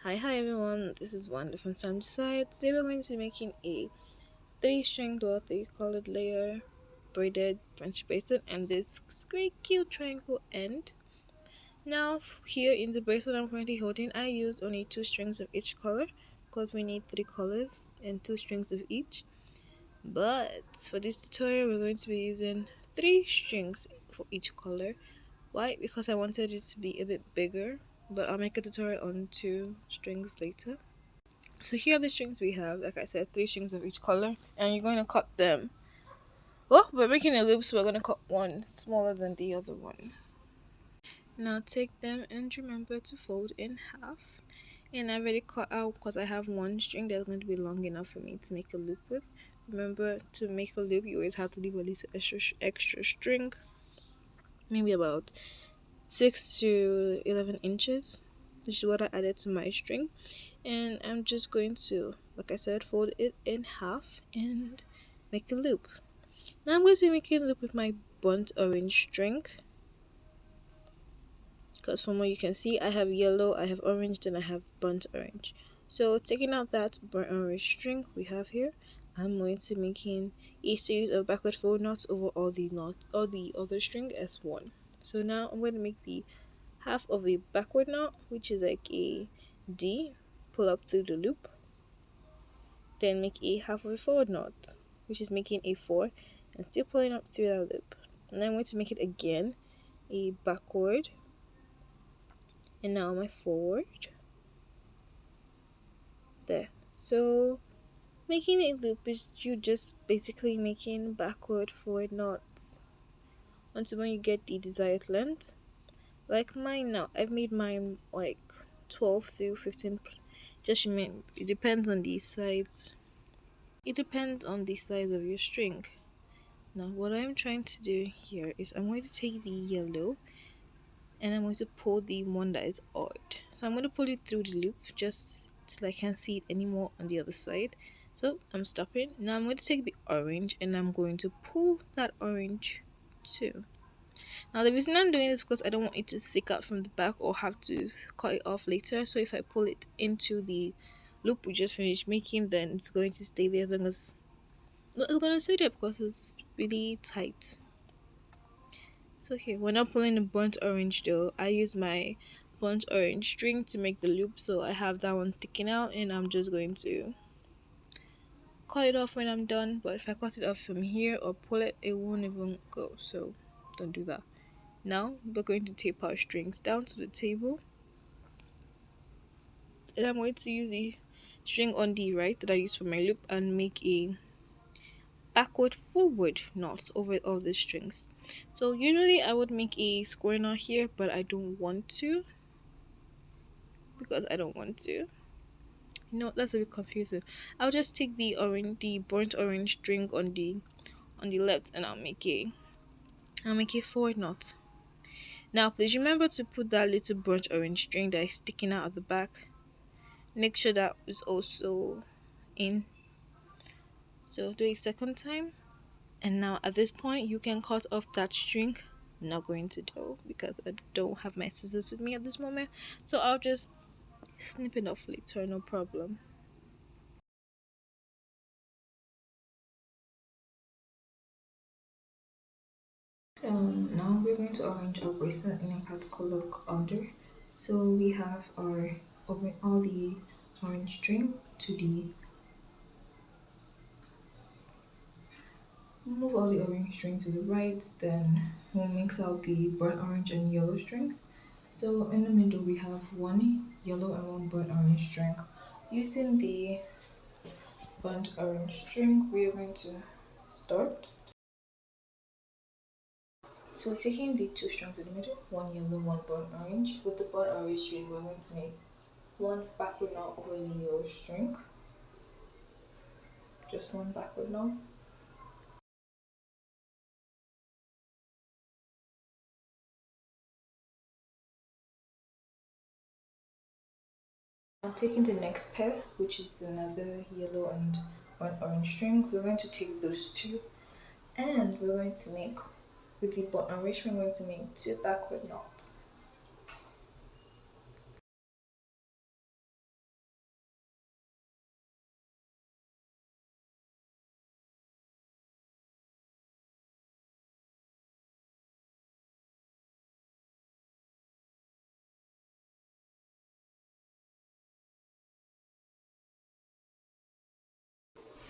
Hi everyone, this is Wanda from Sam Decide. Today we're going to be making a 3 string or 3 colored layer braided French bracelet and this great cute triangle end. Now here in the bracelet I'm currently holding, I used only 2 strings of each color because we need 3 colors and 2 strings of each. But for this tutorial we're going to be using 3 strings for each color. Why? Because I wanted it to be a bit bigger, but I'll make a tutorial on 2 strings later. So here are the strings we have. Like I said, 3 strings of each color, and you're going to cut them. Well, we're making a loop, so we're going to cut one smaller than the other one. Now take them and remember to fold in half. And I already cut out because I have 1 string that's going to be long enough for me to make a loop with. Remember, to make a loop, you always have to leave a little extra string, maybe about 6 to 11 inches. This is what I added to my string, and I'm just going to, like I said, fold it in half and make a loop. Now I'm going to be making a loop with my burnt orange string, because from what you can see, I have yellow, I have orange, then I have burnt orange. So taking out that burnt orange string we have here, I'm going to making a series of backward fold knots over all the other string as one. So now I'm going to make the half of a backward knot, which is like a D, pull up through the loop, then make a half of a forward knot, which is making a 4, and still pulling up through that loop. And then I'm going to make it again a backward, and now my forward. There. So making a loop is you just basically making backward forward knots until when you get the desired length. Like mine now, I've made mine like 12 through 15. Just mean it depends on the size. It depends on the size of your string. Now what I'm trying to do here is I'm going to take the yellow and I'm going to pull the one that is odd. So I'm going to pull it through the loop just till I can't see it anymore on the other side. So I'm stopping. Now I'm going to take the orange and I'm going to pull that orange too. Now the reason I'm doing this is because I don't want it to stick out from the back or have to cut it off later. So if I pull it into the loop we just finished making, then it's going to stay there as long as it's going to stay there because it's really tight. So here, when I'm pulling the burnt orange though, I use my burnt orange string to make the loop, so I have that one sticking out and I'm just going to cut it off when I'm done. But if I cut it off from here or pull it, it won't even go, so don't do that. Now we're going to tape our strings down to the table, and I'm going to use the string on the right that I used for my loop and make a backward forward knots over all the strings. So usually I would make a square knot here, but I don't want to because I don't want to. No, that's a bit confusing. I'll just take the burnt orange string on the left, and I'll make a forward knot. Now please remember to put that little burnt orange string that is sticking out at the back. Make sure that is also in. So do it second time. And now at this point you can cut off that string. I'm not going to do because I don't have my scissors with me at this moment. So I'll just snip it off later, no problem. Now we're going to arrange our bracelet in a particular order. So we have all the orange string to the move all the orange string to the right, then we'll mix out the burnt orange and yellow strings. So in the middle we have one yellow and one burnt orange string. Using the burnt orange string, we are going to start. So taking the 2 strings in the middle, one yellow, one burnt orange. With the burnt orange string, we're going to make one backward knot over the yellow string. Just one backward knot. Now taking the next pair, which is another yellow and burnt orange string, we're going to take those two and we're going to make, with the burnt orange, we're going to make 2 backward knots.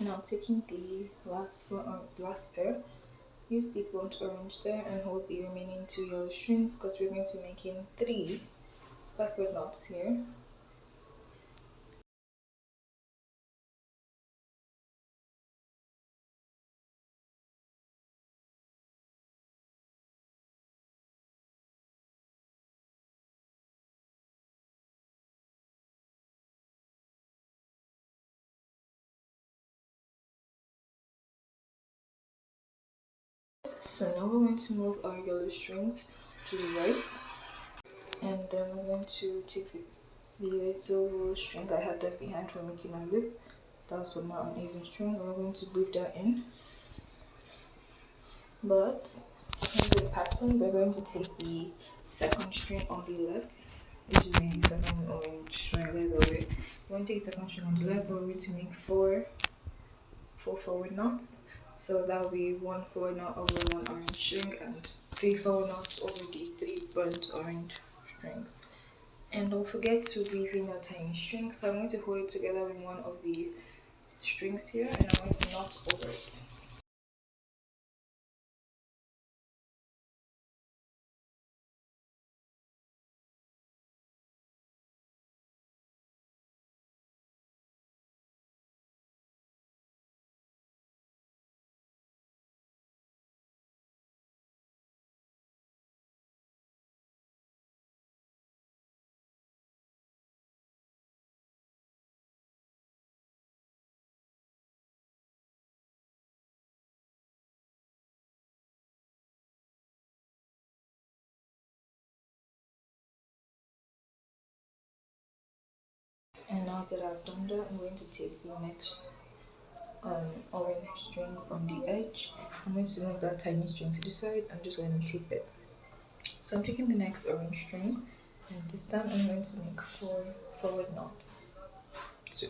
Now taking the last pair, use the burnt orange there and hold the remaining two yellow strings because we're going to be making three backward knots here. So now we're going to move our yellow strings to the right, and then we're going to take the little string I had left behind for making our loop. That's on my uneven string, and we're going to weave that in. But in the pattern, we're going to take the second string on the left, which is the second orange string, by the way. We're going to take the second string on the left, we're going to make four forward knots. So that will be one forward knot over one orange string and three forward knots over the three burnt orange strings. And don't forget to weave in a tiny string. So I'm going to hold it together with one of the strings here and I'm going to knot over it. And now that I've done that, I'm going to take the next orange string on the edge. I'm going to move that tiny string to the side. I'm just going to tip it. So I'm taking the next orange string, and this time I'm going to make four forward knots. Two.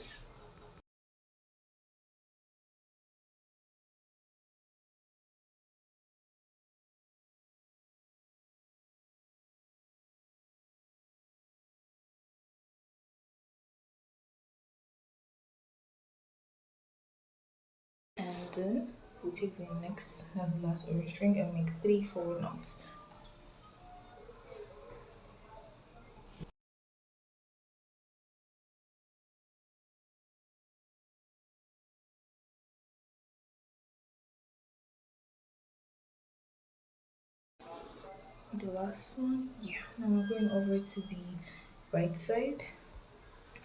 And then we'll take the next, that's the last orange string, and make three forward knots. The last one, yeah. Now we're going over to the right side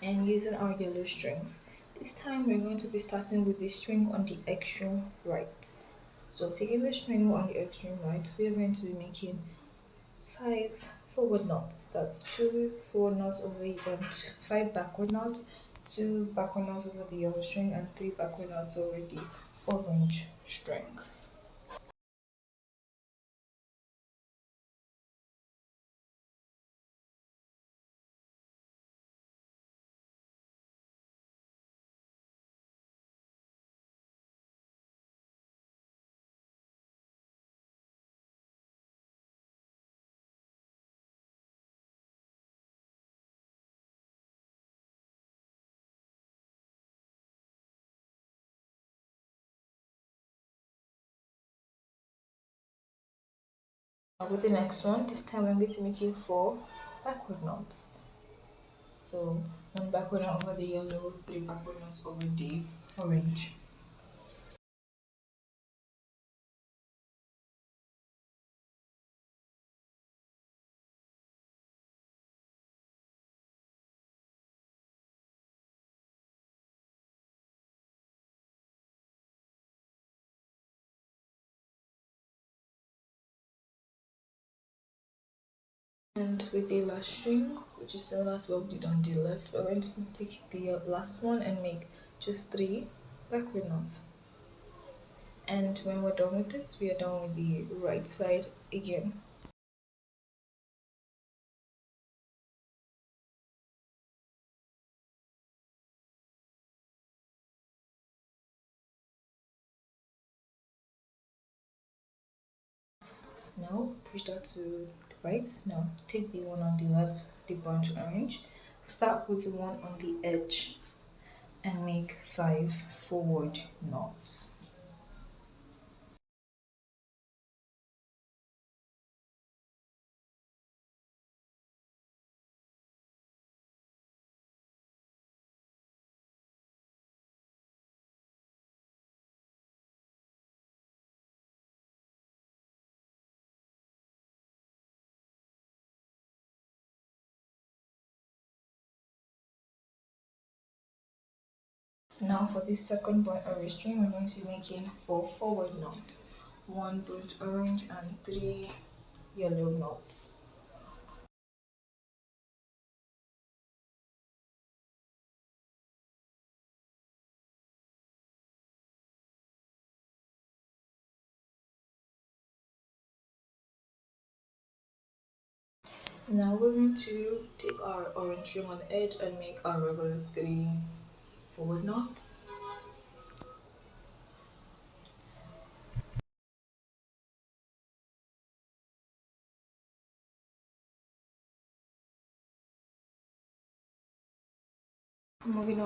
and using our yellow strings. This time we're going to be starting with the string on the extreme right. So taking the string on the extreme right, we are going to be making five forward knots. That's two forward knots over and five backward knots, two backward knots over the yellow string, and three backward knots over the orange string. Now with the next one, this time I'm going to make four backward knots. So one backward knot over the yellow, three backward knots over the orange. And with the last string, which is similar to what we did on the left, we're going to take the last one and make just three backward knots. And when we're done with this, we are done with the right side again. Now push that to the right. Now take the one on the left, the burnt orange. Start with the one on the edge and make 5 forward knots. Now for this second burnt orange string, we're going to be making 4 forward knots, 1 burnt orange and 3 yellow knots. Now we're going to take our orange string on the edge and make our regular 3 forward knots. Moving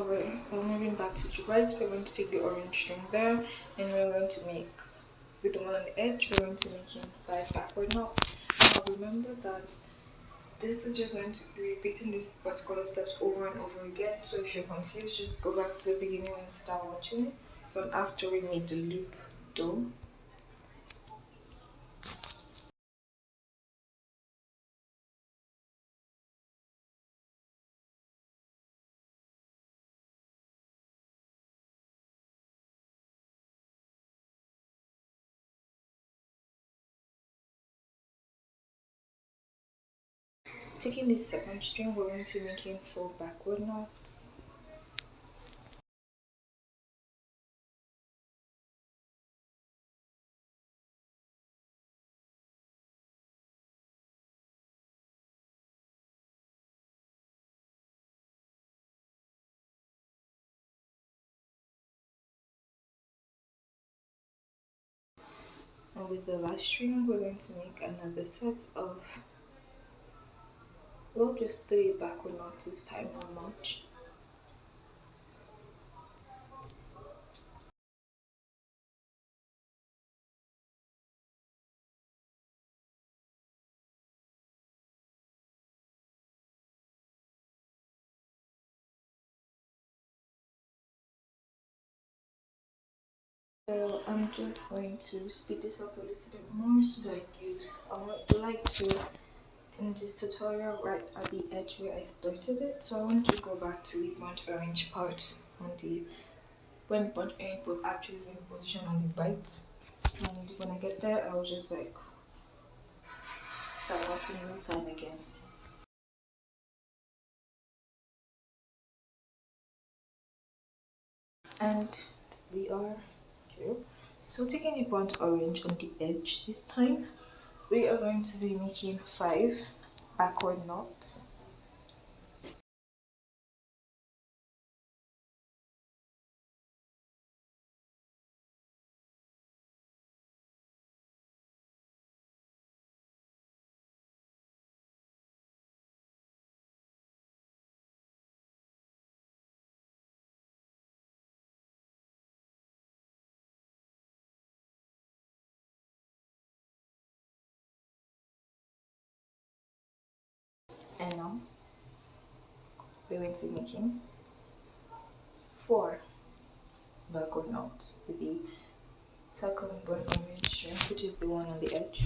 back to the right, we're going to take the orange string there and we're going to make, with the one on the edge, we're going to make in 5 backward knots. Now remember that this is just going to be repeating these particular steps over and over again. So if you're confused, just go back to the beginning and start watching it from after we made the loop though. Taking the second string, we're going to be making 4 backward knots. And with the last string, we're going to make another set of, well, just 3 backward knots this time, not much. So I'm just going to speed this up a little bit more so that I would like to, in this tutorial right at the edge where I started it, so I want to go back to the burnt orange part on the, when burnt orange was actually in position on the right, and when I get there I'll just like start watching real time again. And we are here. So taking the burnt orange on the edge this time, we are going to be making 5 backward knots. And now we're going to be making 4 backward knots with the second burnt orange string, which is the one on the edge.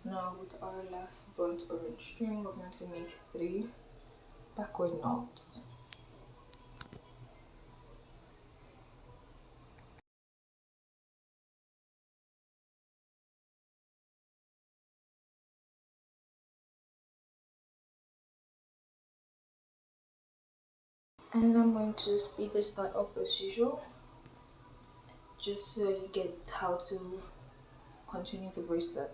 Now with our last burnt orange string, we're going to make 3 backward knots. And I'm going to speed this part up as usual, just so you get how to continue the bracelet.